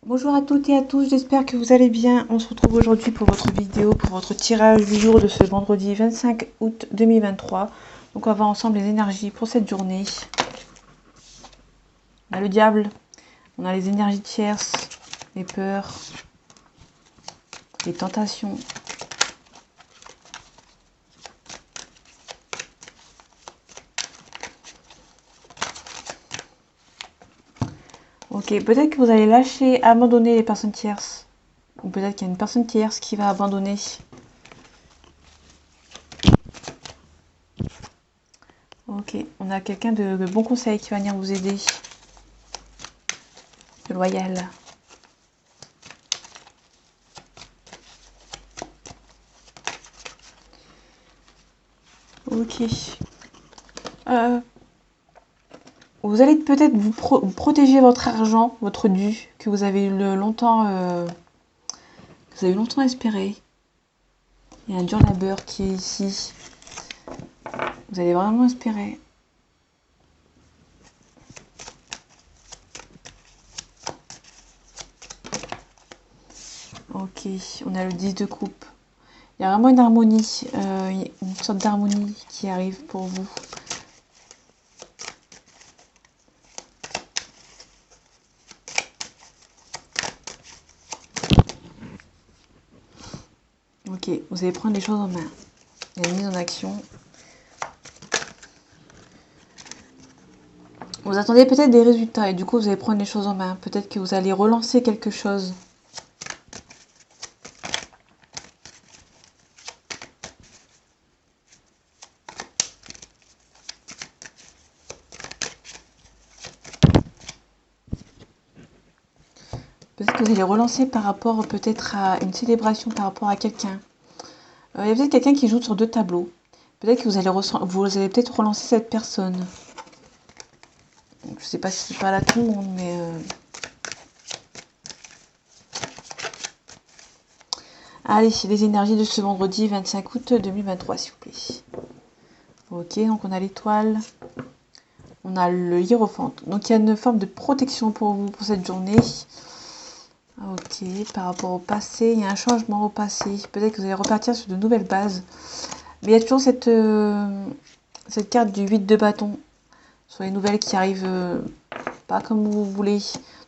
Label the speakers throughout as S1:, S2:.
S1: Bonjour à toutes et à tous, j'espère que vous allez bien. On se retrouve aujourd'hui pour votre vidéo, pour votre tirage du jour de ce vendredi 25 août 2023. Donc on va voir ensemble les énergies pour cette journée. On a le diable, on a les énergies tierces, les peurs, les tentations. Ok, peut-être que vous allez lâcher, abandonner les personnes tierces. Ou peut-être qu'il y a une personne tierce qui va abandonner. Ok, on a quelqu'un de bon conseil qui va venir vous aider. De loyal. Ok. Vous allez peut-être vous protéger votre argent, votre dû, que vous avez eu longtemps, espéré. Il y a un dur labeur qui est ici. Vous allez vraiment espérer. Ok, on a le 10 de coupe. Il y a vraiment une harmonie, une sorte d'harmonie qui arrive pour vous. Ok, vous allez prendre les choses en main. Il y a une mise en action. Vous attendez peut-être des résultats et du coup vous allez prendre les choses en main. Peut-être que vous allez relancer quelque chose. Peut-être que vous allez relancer par rapport peut-être à une célébration par rapport à quelqu'un. Il y a peut-être quelqu'un qui joue sur deux tableaux. Peut-être que vous allez peut-être relancer cette personne. Donc, je ne sais pas si c'est pas là tout le monde, mais... Allez, les énergies de ce vendredi 25 août 2023, s'il vous plaît. Ok, donc on a l'étoile. On a le hiérophante. Donc il y a une forme de protection pour vous pour cette journée. Ok, par rapport au passé, il y a un changement au passé. Peut-être que vous allez repartir sur de nouvelles bases. Mais il y a toujours cette carte du 8 de bâton. Sur les nouvelles qui arrivent pas comme vous voulez.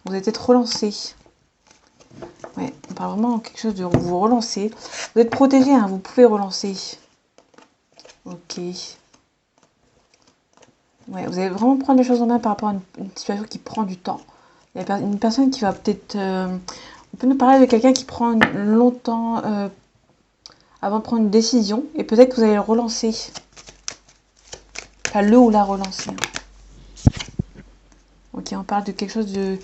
S1: Vous allez peut-être relancer. Ouais, on parle vraiment de quelque chose de vous relancer. Vous êtes protégé, hein, vous pouvez relancer. Ok. Ouais, vous allez vraiment prendre les choses en main par rapport à une situation qui prend du temps. Il y a une personne qui va peut-être... on peut nous parler de quelqu'un qui prend longtemps avant de prendre une décision. Et peut-être que vous allez le relancer. Enfin, le ou la relancer. Ok, on parle de quelque chose de...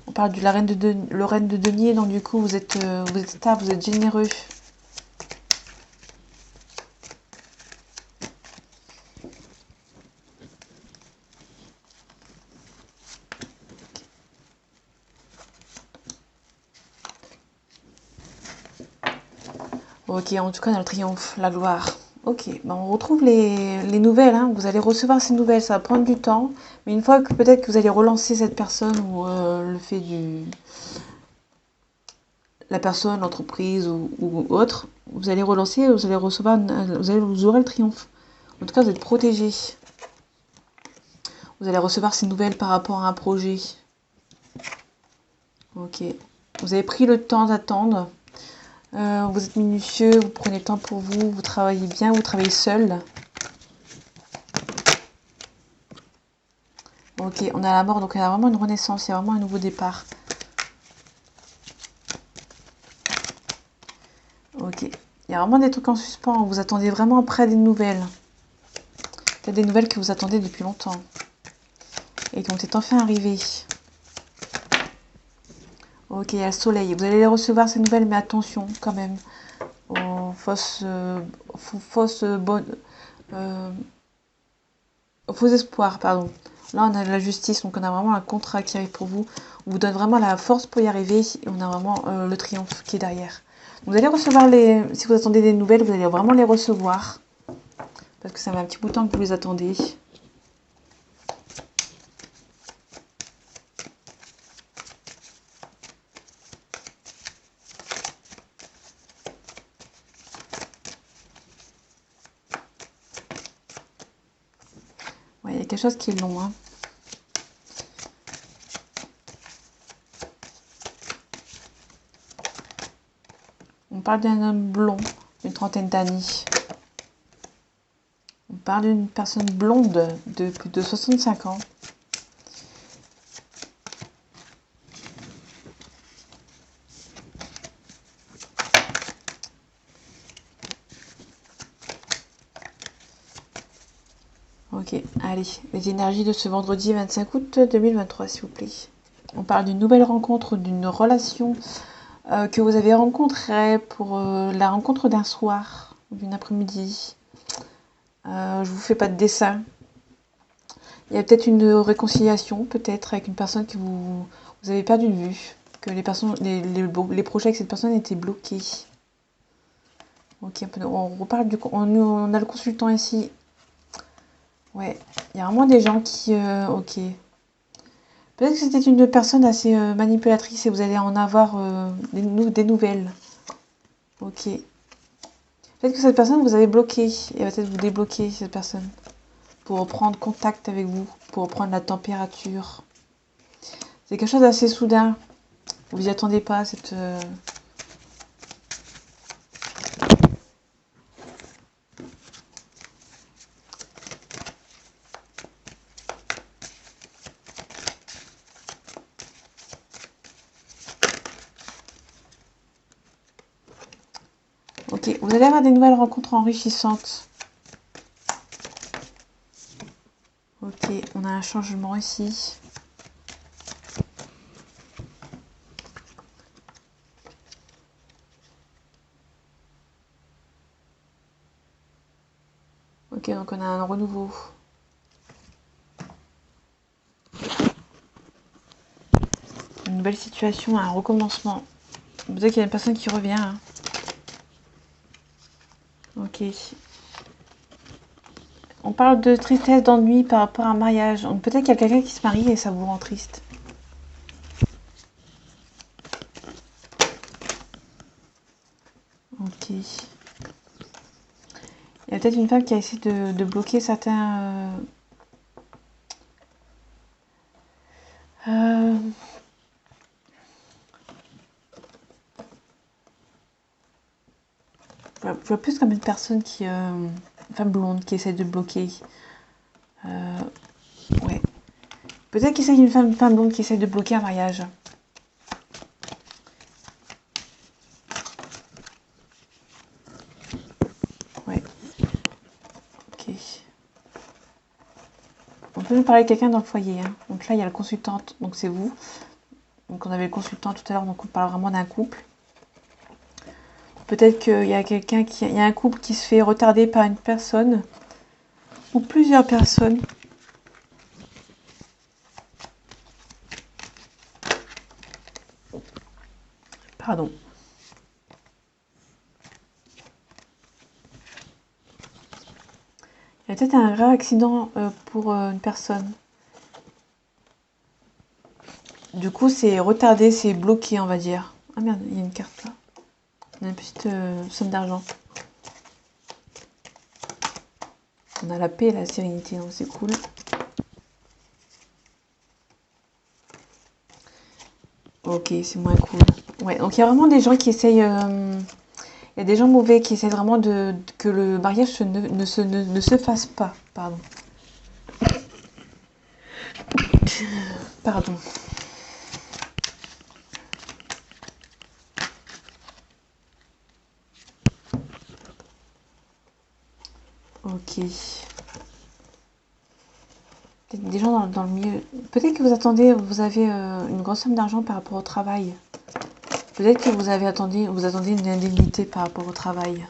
S1: On parle de la reine le reine de denier. Donc du coup, vous êtes stable, vous êtes généreux. Ok, en tout cas, on a le triomphe, la gloire. Ok, ben on retrouve les nouvelles. Hein. Vous allez recevoir ces nouvelles, ça va prendre du temps. Mais une fois que peut-être que vous allez relancer cette personne ou le fait du... La personne, l'entreprise ou autre, vous allez relancer, vous allez recevoir, vous aurez le triomphe. En tout cas, vous êtes protégé. Vous allez recevoir ces nouvelles par rapport à un projet. Ok. Vous avez pris le temps d'attendre. Vous êtes minutieux, vous prenez le temps pour vous, vous travaillez bien, vous travaillez seul. Ok, on a la mort, donc il y a vraiment une renaissance, il y a vraiment un nouveau départ. Ok, il y a vraiment des trucs en suspens, vous attendez vraiment après des nouvelles. Peut-être des nouvelles que vous attendez depuis longtemps. Et qui ont été enfin arrivées. Ok, il y a le soleil, vous allez les recevoir ces nouvelles, mais attention quand même aux faux espoirs, pardon. Là, on a de la justice, donc on a vraiment un contrat qui arrive pour vous. On vous donne vraiment la force pour y arriver et on a vraiment le triomphe qui est derrière. Vous allez recevoir si vous attendez des nouvelles, vous allez vraiment les recevoir. Parce que ça fait un petit bout de temps que vous les attendez. quelque chose qui est long, hein. On parle d'un homme blond, d'une trentaine d'années. On parle d'une personne blonde de plus de 65 ans. Ok, allez, les énergies de ce vendredi 25 août 2023, s'il vous plaît. On parle d'une nouvelle rencontre, d'une relation que vous avez rencontrée pour la rencontre d'un soir, d'une après-midi. Je vous fais pas de dessin. Il y a peut-être une réconciliation, peut-être, avec une personne que vous avez perdu de vue, que les projets avec cette personne étaient bloqués. Ok, on reparle on a le consultant ici. Ouais, il y a vraiment des gens qui... ok. Peut-être que c'était une personne assez manipulatrice et vous allez en avoir des nouvelles. Ok. Peut-être que cette personne vous avez bloqué et va peut-être vous débloquer, cette personne, pour reprendre contact avec vous, pour reprendre la température. C'est quelque chose d'assez soudain. Vous n'y attendez pas, cette... Ok, vous allez avoir des nouvelles rencontres enrichissantes. Ok, on a un changement ici. Ok, donc on a un renouveau. Une nouvelle situation, un recommencement. Vous savez qu'il y a une personne qui revient. Hein. Ok. On parle de tristesse, d'ennui par rapport à un mariage. Peut-être qu'il y a quelqu'un qui se marie et ça vous rend triste. Ok. Il y a peut-être une femme qui a essayé de bloquer certains... Je vois plus comme une personne qui... une femme blonde qui essaie de bloquer. Ouais. Peut-être qu'il s'agit d'une femme blonde qui essaie de bloquer un mariage. Ouais. Ok. On peut nous parler de quelqu'un dans le foyer. Hein. Donc là, il y a la consultante. Donc c'est vous. Donc on avait le consultant tout à l'heure. Donc on parle vraiment d'un couple. Peut-être qu'il y a il y a un couple qui se fait retarder par une personne. Ou plusieurs personnes. Pardon. Il y a peut-être un grave accident pour une personne. Du coup, c'est retardé, c'est bloqué, on va dire. Ah merde, il y a une carte là. On a une petite somme d'argent. On a la paix et la sérénité, donc c'est cool. Ok, c'est moins cool. Ouais, donc il y a vraiment des gens qui essayent... il y a des gens mauvais qui essayent vraiment que le mariage ne se fasse pas. Pardon. Pardon. Ok. Peut-être des gens dans le milieu. Peut-être que vous avez une grosse somme d'argent par rapport au travail. Peut-être que vous attendez une indemnité par rapport au travail.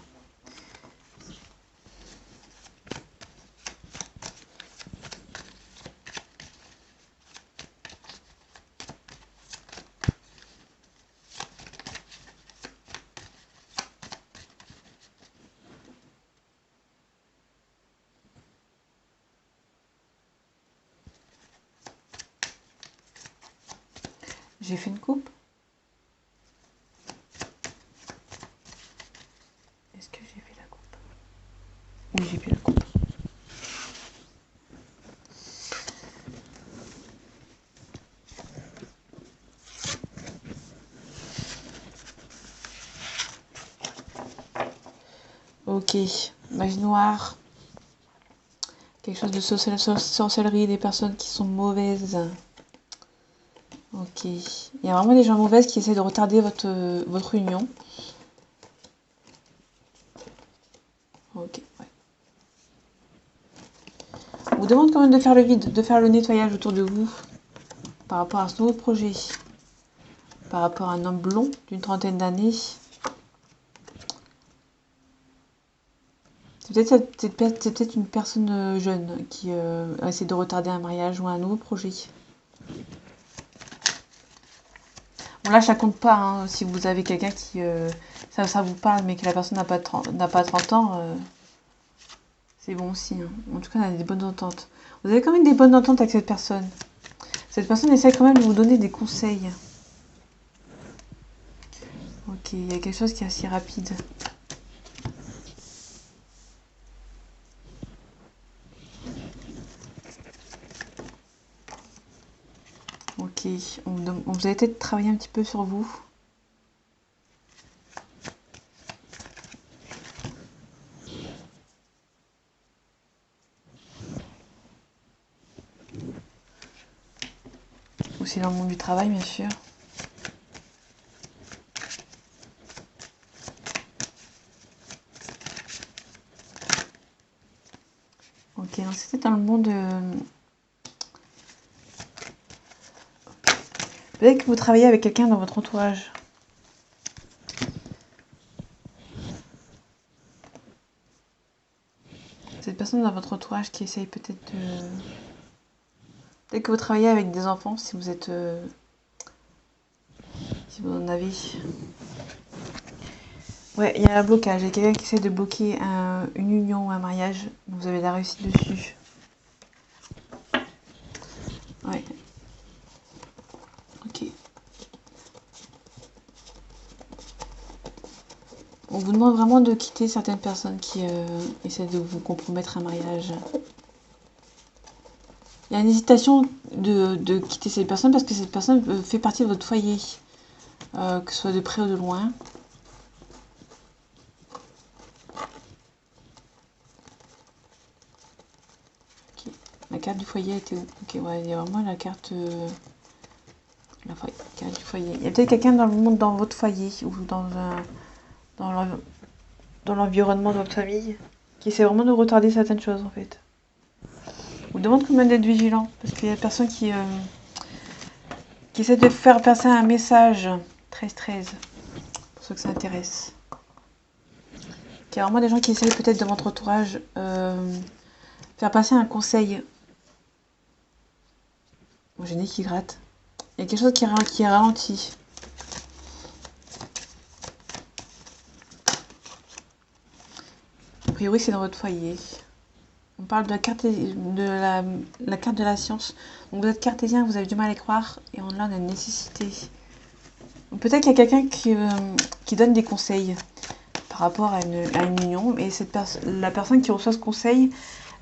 S1: J'ai fait une coupe. Est-ce que j'ai fait la coupe? Oui, j'ai fait la coupe. Ok, magie noire. Quelque chose de sorcellerie, des personnes qui sont mauvaises. Ok. Il y a vraiment des gens mauvaises qui essaient de retarder votre union. Ok, ouais. On vous demande quand même de faire le vide, de faire le nettoyage autour de vous par rapport à ce nouveau projet. Par rapport à un homme blond d'une trentaine d'années. C'est peut-être une personne jeune qui essaie de retarder un mariage ou un nouveau projet. Bon là, ça compte pas, hein, si vous avez quelqu'un qui... ça vous parle, mais que la personne n'a pas 30 ans, c'est bon aussi. Hein. En tout cas, on a des bonnes ententes. Vous avez quand même des bonnes ententes avec cette personne. Cette personne essaie quand même de vous donner des conseils. Ok, il y a quelque chose qui est assez rapide. Ok, vous allez peut-être travailler un petit peu sur vous. Aussi dans le monde du travail, bien sûr. Ok, donc c'était dans le monde... Peut-être que vous travaillez avec quelqu'un dans votre entourage. Cette personne dans votre entourage qui essaye peut-être de... Peut-être que vous travaillez avec des enfants si vous êtes... si vous en avez. Ouais, il y a un blocage. Il y a quelqu'un qui essaie de bloquer une union ou un mariage. Vous avez la réussite dessus. Ouais. Ok. On vous demande vraiment de quitter certaines personnes qui essaient de vous compromettre un mariage. Il y a une hésitation de quitter cette personne parce que cette personne fait partie de votre foyer. Que ce soit de près ou de loin. Okay. La carte du foyer était où? Ok, ouais, il y a vraiment la carte... la carte du foyer. Il y a peut-être quelqu'un dans le monde, dans votre foyer ou dans l'environnement de votre famille qui essaie vraiment de retarder certaines choses en fait. On vous demande quand même d'être vigilant parce qu'il y a personne qui essaie de faire passer un message 13-13 pour ceux que ça intéresse. Il y a vraiment des gens qui essayent peut-être de votre entourage faire passer un conseil. Bon, j'ai nez qui gratte. Il y a quelque chose qui ralentit. A priori, c'est dans votre foyer. On parle de la carte la carte de la science. Donc vous êtes cartésien, vous avez du mal à y croire, et là on a une nécessité. Peut-être qu'il y a quelqu'un qui donne des conseils par rapport à une union, et la personne qui reçoit ce conseil,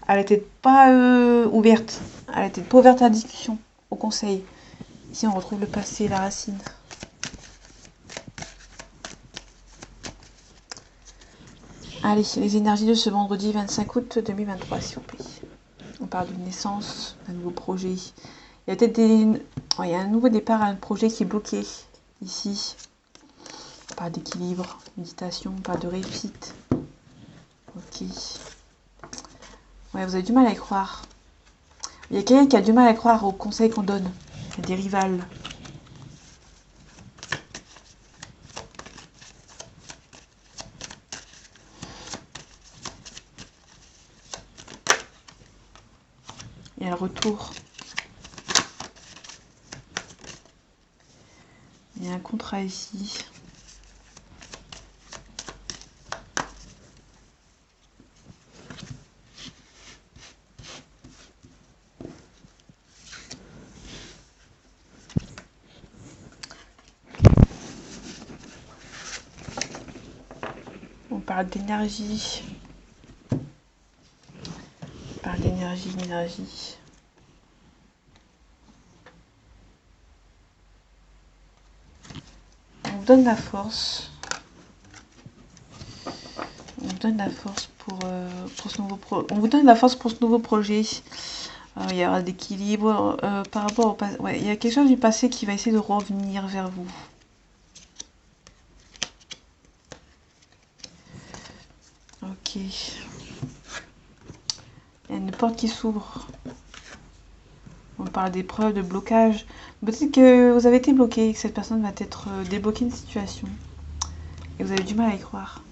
S1: elle n'était pas ouverte. Elle n'était pas ouverte à la discussion, au conseil. Ici on retrouve le passé, la racine. Allez, les énergies de ce vendredi 25 août 2023, s'il vous plaît. On parle d'une naissance, d'un nouveau projet. Il y a peut-être il y a un nouveau départ à un projet qui est bloqué ici. On parle d'équilibre, méditation, on parle de réussite. Ok. Ouais, vous avez du mal à y croire. Il y a quelqu'un qui a du mal à croire aux conseils qu'on donne. Il y a des rivales. Il y a le retour. Il y a un contrat ici. On parle d'énergie. On parle d'énergie, d'énergie. On vous donne la force. On donne la force pour ce nouveau on vous donne la force pour ce nouveau projet. Il y aura d'équilibre par rapport au passé. Ouais, il y a quelque chose du passé qui va essayer de revenir vers vous. Ok. Il y a une porte qui s'ouvre. On parle d'épreuves, de blocage. Peut-être que vous avez été bloqué et que cette personne va être débloquer une situation. Et vous avez du mal à y croire.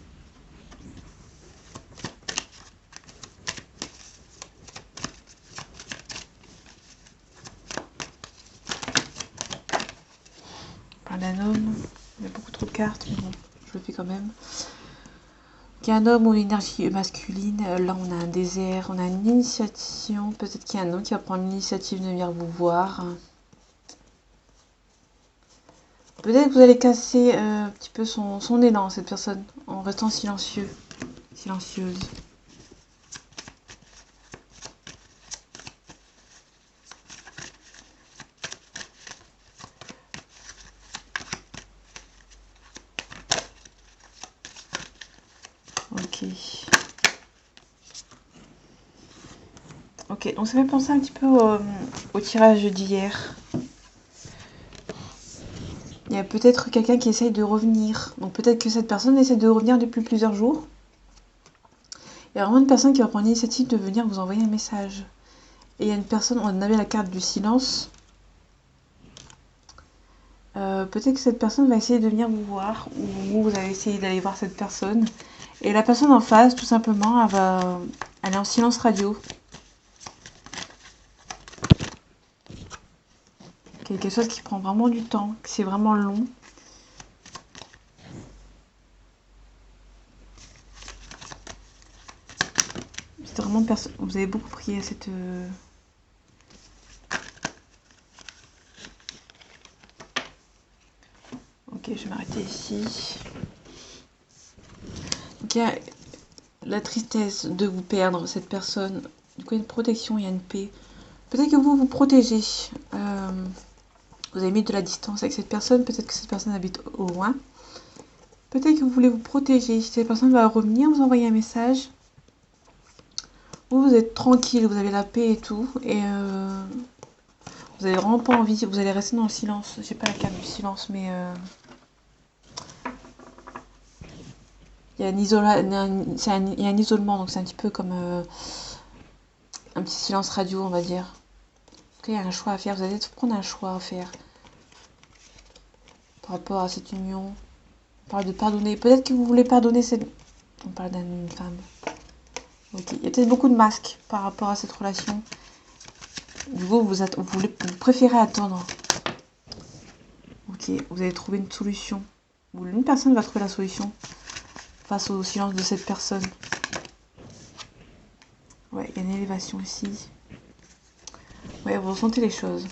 S1: On parle d'un homme. Il y a beaucoup trop de cartes, mais bon, je le fais quand même. Il y a un homme ou une énergie masculine. Là, on a un désert, on a une initiation. Peut-être qu'il y a un homme qui va prendre l'initiative de venir vous voir. Peut-être que vous allez casser un petit peu son élan, cette personne, en restant silencieux, silencieuse. Ok. Ok, donc ça fait penser un petit peu au tirage d'hier. Il y a peut-être quelqu'un qui essaye de revenir. Donc peut-être que cette personne essaie de revenir depuis plusieurs jours. Il y a vraiment une personne qui va prendre l'initiative de venir vous envoyer un message. Et il y a une personne, on avait la carte du silence. Peut-être que cette personne va essayer de venir vous voir, ou vous allez essayer d'aller voir cette personne. Et la personne en face, tout simplement, elle est en silence radio. Quelque chose qui prend vraiment du temps, que c'est vraiment long. C'est vraiment vous avez beaucoup prié à cette... Ok, je vais m'arrêter ici. Donc il y a la tristesse de vous perdre, cette personne. Du coup, il y a une protection, il y a une paix. Peut-être que vous vous protégez. Vous avez mis de la distance avec cette personne. Peut-être que cette personne habite au loin. Peut-être que vous voulez vous protéger. Cette personne va revenir, vous envoyer un message. Vous êtes tranquille, vous avez la paix et tout. Et vous avez vraiment pas envie. Vous allez rester dans le silence. J'ai pas la carte du silence, mais... il y a un isolement, donc c'est un petit peu comme un petit silence radio, on va dire. En tout cas, il y a un choix à faire. Vous allez prendre un choix à faire par rapport à cette union. On parle de pardonner. Peut-être que vous voulez pardonner cette... On parle d'une femme. Ok. Il y a peut-être beaucoup de masques par rapport à cette relation. Du coup, vous préférez attendre. Ok. Vous allez trouver une solution. Ou une personne va trouver la solution face au silence de cette personne. Ouais, il y a une élévation ici. Ouais, vous ressentez les choses.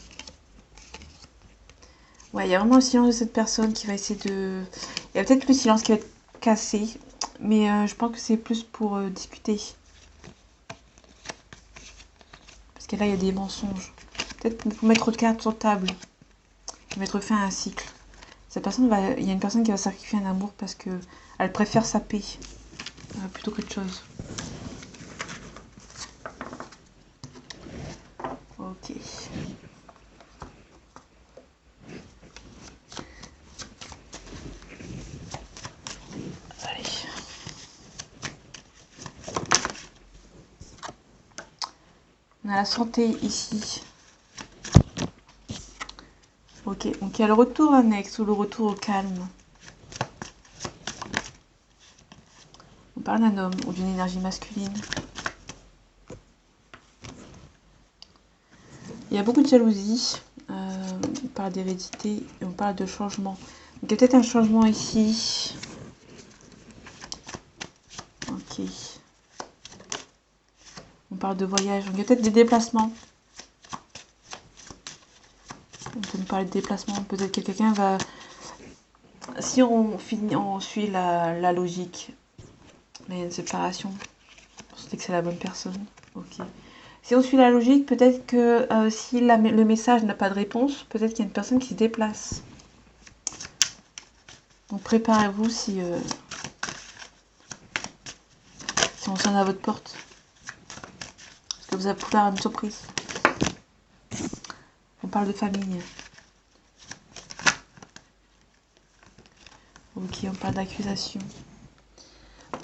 S1: Ouais, il y a vraiment le silence de cette personne qui va essayer de... Il y a peut-être le silence qui va être cassé, mais je pense que c'est plus pour discuter. Parce que là, il y a des mensonges. Peut-être pour mettre de cartes sur table. Et mettre fin à un cycle. Cette personne va... Il y a une personne qui va sacrifier un amour parce que elle préfère sa paix plutôt qu'autre chose. Ok. Allez. On a la santé ici. Ok, donc il y a le retour annexe ou le retour au calme. On parle d'un homme ou d'une énergie masculine. Il y a beaucoup de jalousie. On parle d'hérédité et on parle de changement. Donc il y a peut-être un changement ici. Ok. On parle de voyage. Donc il y a peut-être des déplacements. On peut nous parler de déplacement. Peut-être que quelqu'un va... Si on suit la logique, là il y a une séparation. On sait que c'est la bonne personne. Ok. Si on suit la logique, peut-être que si le message n'a pas de réponse, peut-être qu'il y a une personne qui se déplace. Donc préparez-vous si... Si on sonne à votre porte. Est-ce que vous avez pouvoir une surprise? On parle de famille. Ok, on parle d'accusation.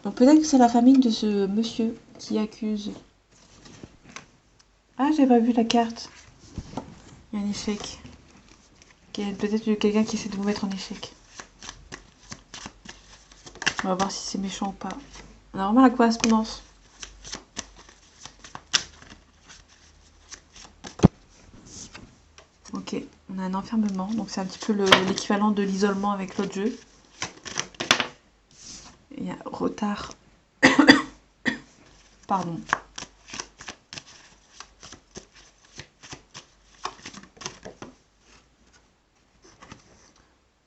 S1: Donc peut-être que c'est la famille de ce monsieur qui accuse. Ah, j'ai pas vu la carte. Il y a un échec. Peut-être quelqu'un qui essaie de vous mettre en échec. On va voir si c'est méchant ou pas. On a vraiment la correspondance. Ok, on a un enfermement. Donc c'est un petit peu l'équivalent de l'isolement avec l'autre jeu. Il y a retard. Pardon.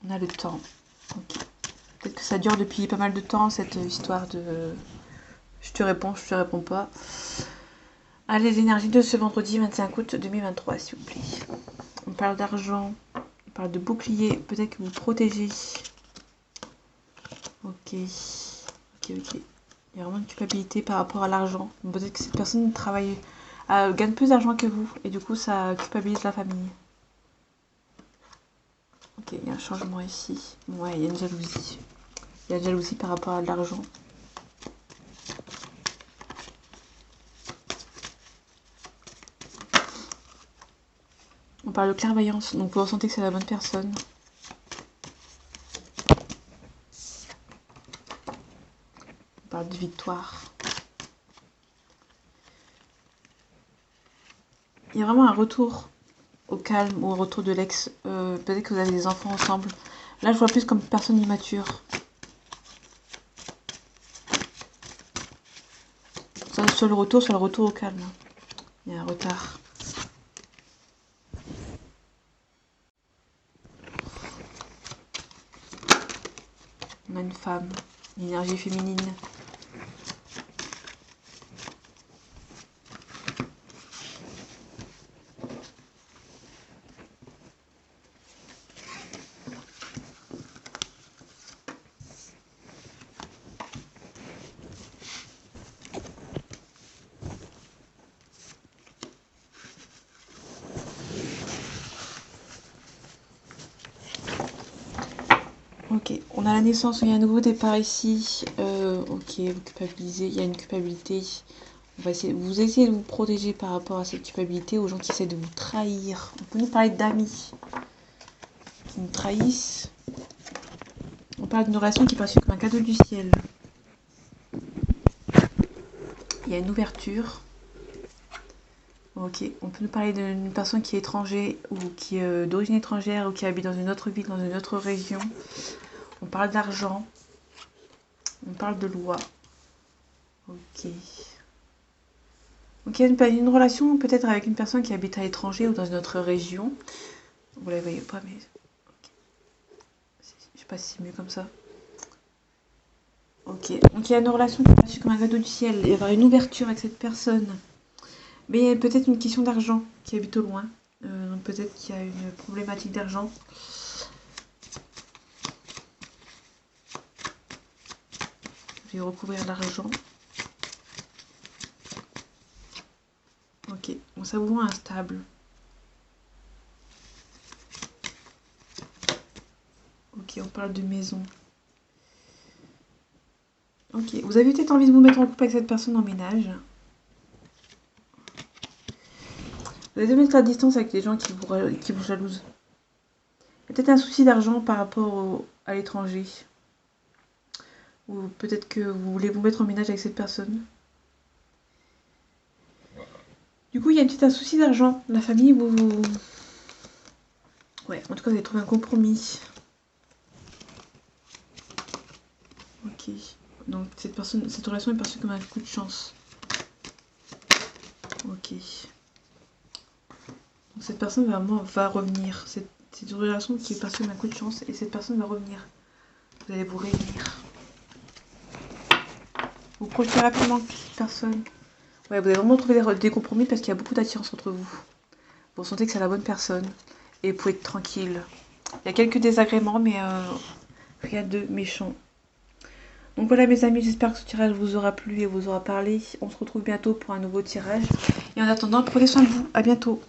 S1: On a le temps. Ok. Peut-être que ça dure depuis pas mal de temps, cette histoire de... Je te réponds pas. Allez, les énergies de ce vendredi 25 août 2023, s'il vous plaît. On parle d'argent, on parle de bouclier, peut-être que vous protégez. Ok. Il y a vraiment une culpabilité par rapport à l'argent. Peut-être que cette personne gagne plus d'argent que vous, et du coup, ça culpabilise la famille. Ok, il y a un changement ici. Ouais, il y a une jalousie. Il y a une jalousie par rapport à l'argent. On parle de clairvoyance, donc vous ressentez que c'est la bonne personne. On parle de victoire. Il y a vraiment un retour au calme ou au retour de l'ex. Peut-être que vous avez des enfants ensemble. Là, je vois plus comme une personne immature. Soit le retour au calme. Il y a un retard. On a une femme, une énergie féminine. Ok, on a la naissance, il y a un nouveau départ ici. Ok, vous culpabilisez, il y a une culpabilité. Vous essayez de vous protéger par rapport à cette culpabilité, aux gens qui essaient de vous trahir. On peut nous parler d'amis qui nous trahissent. On parle d'une relation qui est perçue comme un cadeau du ciel. Il y a une ouverture. Ok, on peut nous parler d'une personne qui est étrangère ou qui est d'origine étrangère ou qui habite dans une autre ville, dans une autre région. On parle d'argent. On parle de loi. Ok. Donc il y a une relation peut-être avec une personne qui habite à l'étranger ou dans une autre région. Vous la voyez pas, mais... Okay. Je sais pas si c'est mieux comme ça. Ok. Donc il y a une relation qui est perçue comme un cadeau du ciel. Il y avoir une ouverture avec cette personne. Mais il y a peut-être une question d'argent qui habite au loin. Donc peut-être qu'il y a une problématique d'argent. Je vais recouvrir l'argent. Ok, bon, ça vous rend instable. Ok, on parle de maison. Ok, vous avez peut-être envie de vous mettre en couple avec cette personne en ménage. Vous allez mettre à distance avec les gens qui vous jalousent. Il y a peut-être un souci d'argent par rapport à l'étranger. Ou peut-être que vous voulez vous mettre en ménage avec cette personne. Du coup, il y a peut-être un souci d'argent. La famille, Ouais, en tout cas, vous avez trouvé un compromis. Ok. Donc, cette relation est perçue comme un coup de chance. Ok. Donc, cette personne va revenir. C'est une relation qui est perçue comme un coup de chance et cette personne va revenir. Vous allez vous réunir. Vous projetez rapidement cette personne. Ouais, vous avez vraiment trouvé des compromis parce qu'il y a beaucoup d'attirance entre vous. Vous sentez que c'est la bonne personne et vous pouvez être tranquille. Il y a quelques désagréments, mais rien de méchant. Donc voilà mes amis, j'espère que ce tirage vous aura plu et vous aura parlé. On se retrouve bientôt pour un nouveau tirage. Et en attendant, prenez soin de vous. À bientôt.